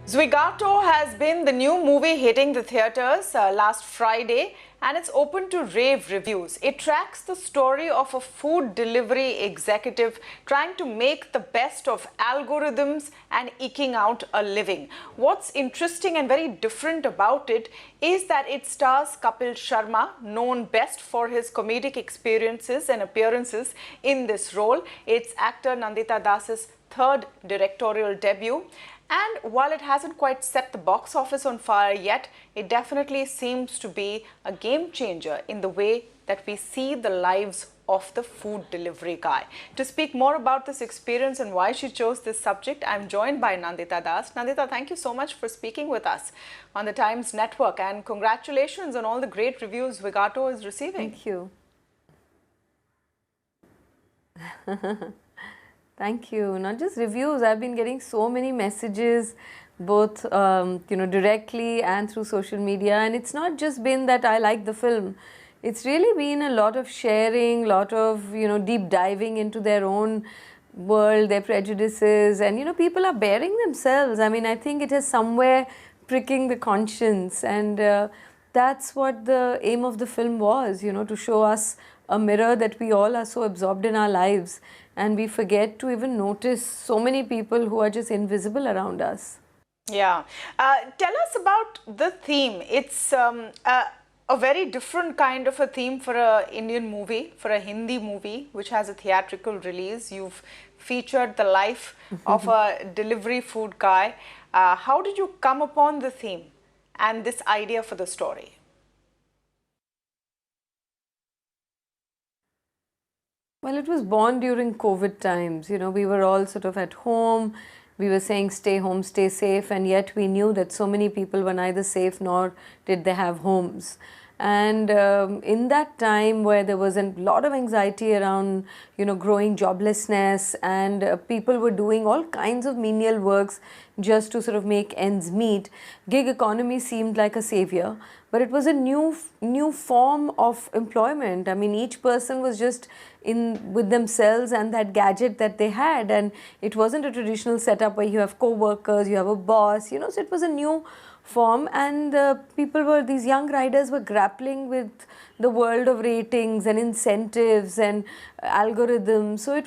Zwigato has been the new movie hitting the theatres last Friday, and it's open to rave reviews. It tracks the story of a food delivery executive trying to make the best of algorithms and eking out a living. What's interesting and very different about it is that it stars Kapil Sharma, known best for his comedic experiences and appearances in this role. It's actor Nandita Das's third directorial debut. And while it hasn't quite set the box office on fire yet, it definitely seems to be a game changer in the way that we see the lives of the food delivery guy. To speak more about this experience and why she chose this subject, I'm joined by Nandita Das. Nandita, thank you so much for speaking with us on the Times Network, and congratulations on all the great reviews Zwigato is receiving. Thank you. Thank you. Not just reviews, I've been getting so many messages, both directly and through social media. And it's not just been that I like the film. It's really been a lot of sharing, lot of deep diving into their own world, their prejudices, and people are bearing themselves. I mean, I think it is somewhere pricking the conscience, and that's what the aim of the film was. To show us a mirror that we all are so absorbed in our lives, and we forget to even notice so many people who are just invisible around us. Yeah. Tell us about the theme. It's a very different kind of a theme for an Indian movie, for a Hindi movie, which has a theatrical release. You've featured the life of a delivery food guy. How did you come upon the theme and this idea for the story? Well, it was born during COVID times. We were all sort of at home. We were saying stay home, stay safe, and yet we knew that so many people were neither safe nor did they have homes. And in that time where there was a lot of anxiety around, growing joblessness, and people were doing all kinds of menial works just to sort of make ends meet, gig economy seemed like a savior. But it was a new form of employment. I mean, each person was just in with themselves and that gadget that they had, and it wasn't a traditional setup where you have co-workers, you have a boss, so it was a new form, and these young riders were grappling with the world of ratings and incentives and algorithms. So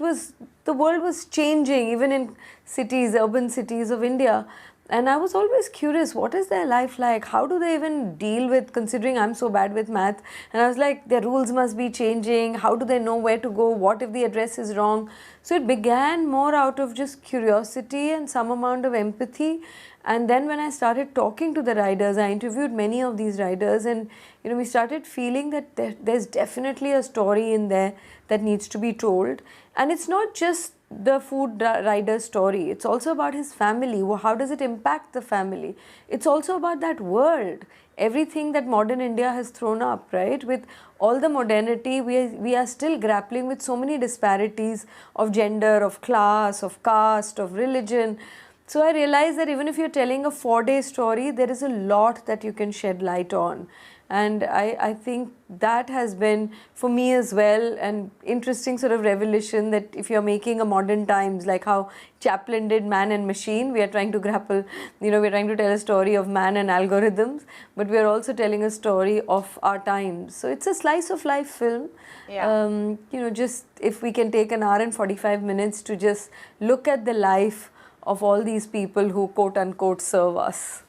the world was changing even in cities, urban cities of India. And I was always curious, what is their life like? How do they even deal with, considering I'm so bad with math? And I was like, their rules must be changing. How do they know where to go? What if the address is wrong? So it began more out of just curiosity and some amount of empathy. And then when I started talking to the riders, I interviewed many of these riders, and we started feeling that there's definitely a story in there that needs to be told. And it's not just the food rider's story, it's also about his family. How does it impact the family? It's also about that world, everything that modern India has thrown up, right? With all the modernity, we are still grappling with so many disparities of gender, of class, of caste, of religion. So I realized that even if you're telling a 4-day story, there is a lot that you can shed light on. And I think that has been, for me as well, an interesting sort of revelation that if you're making a modern times, like how Chaplin did Man and Machine, we are trying to grapple, we're trying to tell a story of man and algorithms, but we are also telling a story of our times. So it's a slice of life film. Yeah. Just if we can take an hour and 45 minutes to just look at the life of all these people who quote unquote serve us.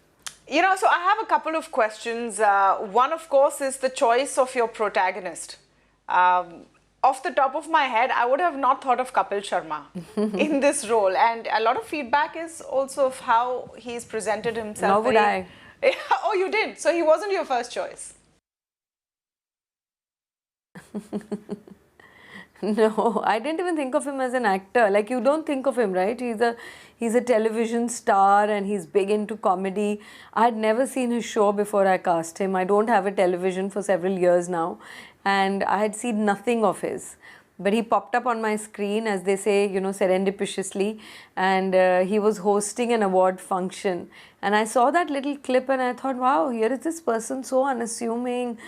So I have a couple of questions. One, of course, is the choice of your protagonist. Off the top of my head, I would have not thought of Kapil Sharma in this role. And a lot of feedback is also of how he's presented himself. Nor would I. Oh, you did? So he wasn't your first choice? No, I didn't even think of him as an actor. Like, you don't think of him, right? He's a television star and he's big into comedy. I had never seen his show before I cast him. I don't have a television for several years now, and I had seen nothing of his. But he popped up on my screen, as they say, serendipitously, and he was hosting an award function. And I saw that little clip and I thought, wow, here is this person so unassuming,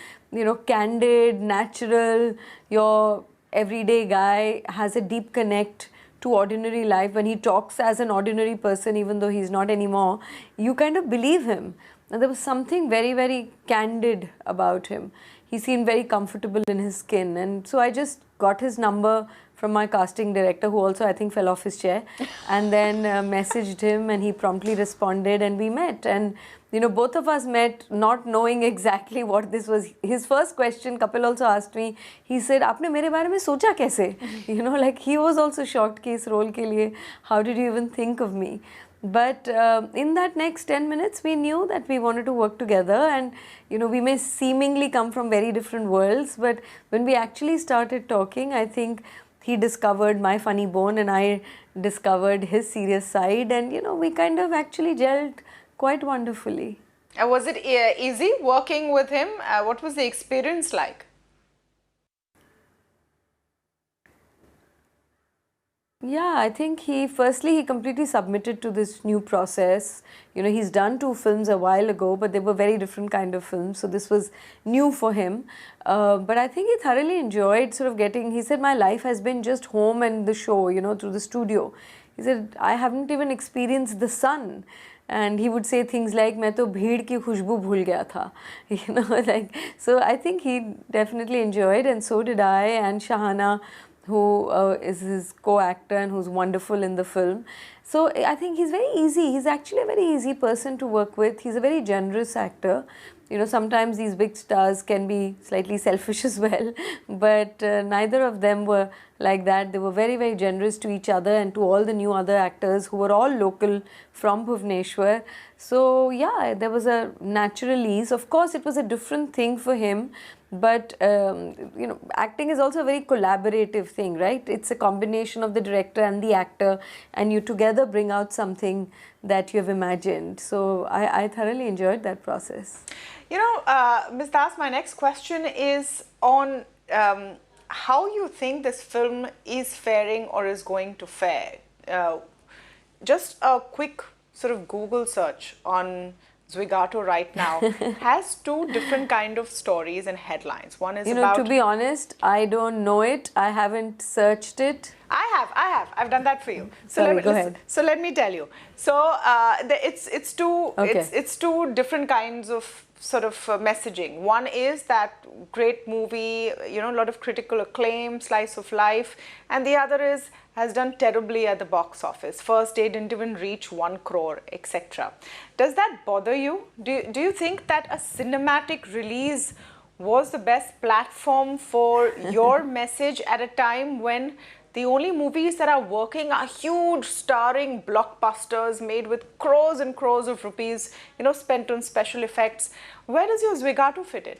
candid, natural, your everyday guy, has a deep connect to ordinary life, when he talks as an ordinary person, even though he's not anymore, you kind of believe him. And there was something very, very candid about him. He seemed very comfortable in his skin. And so I just got his number from my casting director, who also I think fell off his chair, and then messaged him, and he promptly responded, and we met. And both of us met not knowing exactly what this was. His first question, Kapil also asked me, he said, "Aapne mere baare mein socha kaise?" Like he was also shocked कि इस role के लिए, how did you even think of me? But in that next 10 minutes, we knew that we wanted to work together, and we may seemingly come from very different worlds, but when we actually started talking, I think he discovered my funny bone and I discovered his serious side, and we kind of actually gelled quite wonderfully. Was it easy working with him? What was the experience like? Yeah, I think he completely submitted to this new process. He's done 2 films a while ago, but they were very different kind of films. So this was new for him. But I think he thoroughly enjoyed sort of he said, my life has been just home and the show, through the studio. He said, I haven't even experienced the sun. And he would say things like, "मैं तो भीड़ की खुशबू भूल गया था." So I think he definitely enjoyed, and so did I, and Shahana, who is his co-actor and who's wonderful in the film. So I think he's very easy. He's actually a very easy person to work with. He's a very generous actor. Sometimes these big stars can be slightly selfish as well, but neither of them were like that. They were very, very generous to each other and to all the new other actors who were all local from Bhubaneswar. So yeah, there was a natural ease. Of course, it was a different thing for him, but acting is also a very collaborative thing, right? It's a combination of the director and the actor, and you together bring out something that you have imagined. So I thoroughly enjoyed that process. Ms. Das, my next question is on how you think this film is faring or is going to fare. Just a quick sort of Google search on Zwigato right now has 2 different kind of stories and headlines. One is about... to be honest, I don't know it. I haven't searched it. I have. I've done that for you. So Sorry, go ahead. So let me tell you. So it's 2 okay. it's 2 different kinds of sort of messaging. One is that great movie, a lot of critical acclaim, slice of life, and the other has done terribly at the box office. First day didn't even reach 1 crore, etc. Does that bother you? Do you think that a cinematic release was the best platform for your message at a time when the only movies that are working are huge, starring blockbusters made with crores and crores of rupees, spent on special effects? Where does your Zwigato fit in?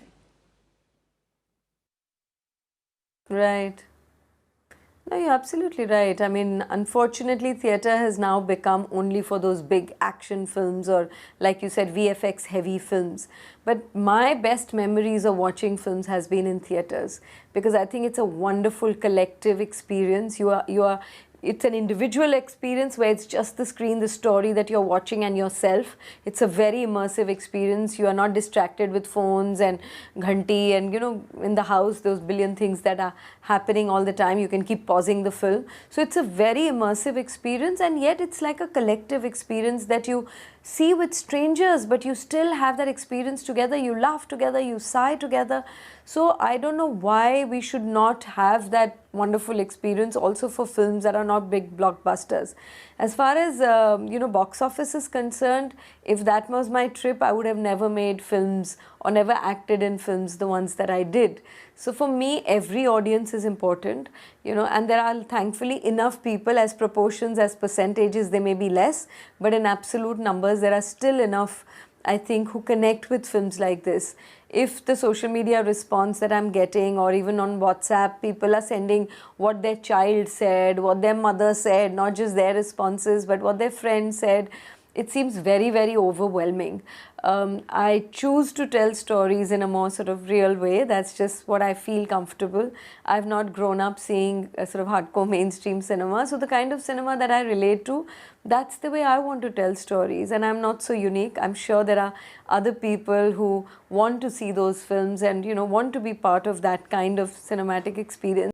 Right. No, you're absolutely right. I mean, unfortunately, theatre has now become only for those big action films or, like you said, VFX heavy films. But my best memories of watching films has been in theatres, because I think it's a wonderful collective experience. It's an individual experience where it's just the screen, the story that you're watching and yourself. It's a very immersive experience. You are not distracted with phones and ghanti and, in the house, those billion things that are happening all the time. You can keep pausing the film. So it's a very immersive experience, and yet it's like a collective experience that you see with strangers, but you still have that experience together. You laugh together, you sigh together. So I don't know why we should not have that wonderful experience also for films that are not big blockbusters. As far as box office is concerned, if that was my trip, I would have never made films or never acted in films, the ones that I did. So for me, every audience is important, and there are thankfully enough people. As proportions, as percentages, they may be less, but in absolute numbers, there are still enough, I think, who connect with films like this. If the social media response that I'm getting, or even on WhatsApp, people are sending what their child said, what their mother said, not just their responses, but what their friend said, it seems very, very overwhelming. I choose to tell stories in a more sort of real way. That's just what I feel comfortable. I've not grown up seeing a sort of hardcore mainstream cinema. So the kind of cinema that I relate to, that's the way I want to tell stories. And I'm not so unique. I'm sure there are other people who want to see those films and, want to be part of that kind of cinematic experience.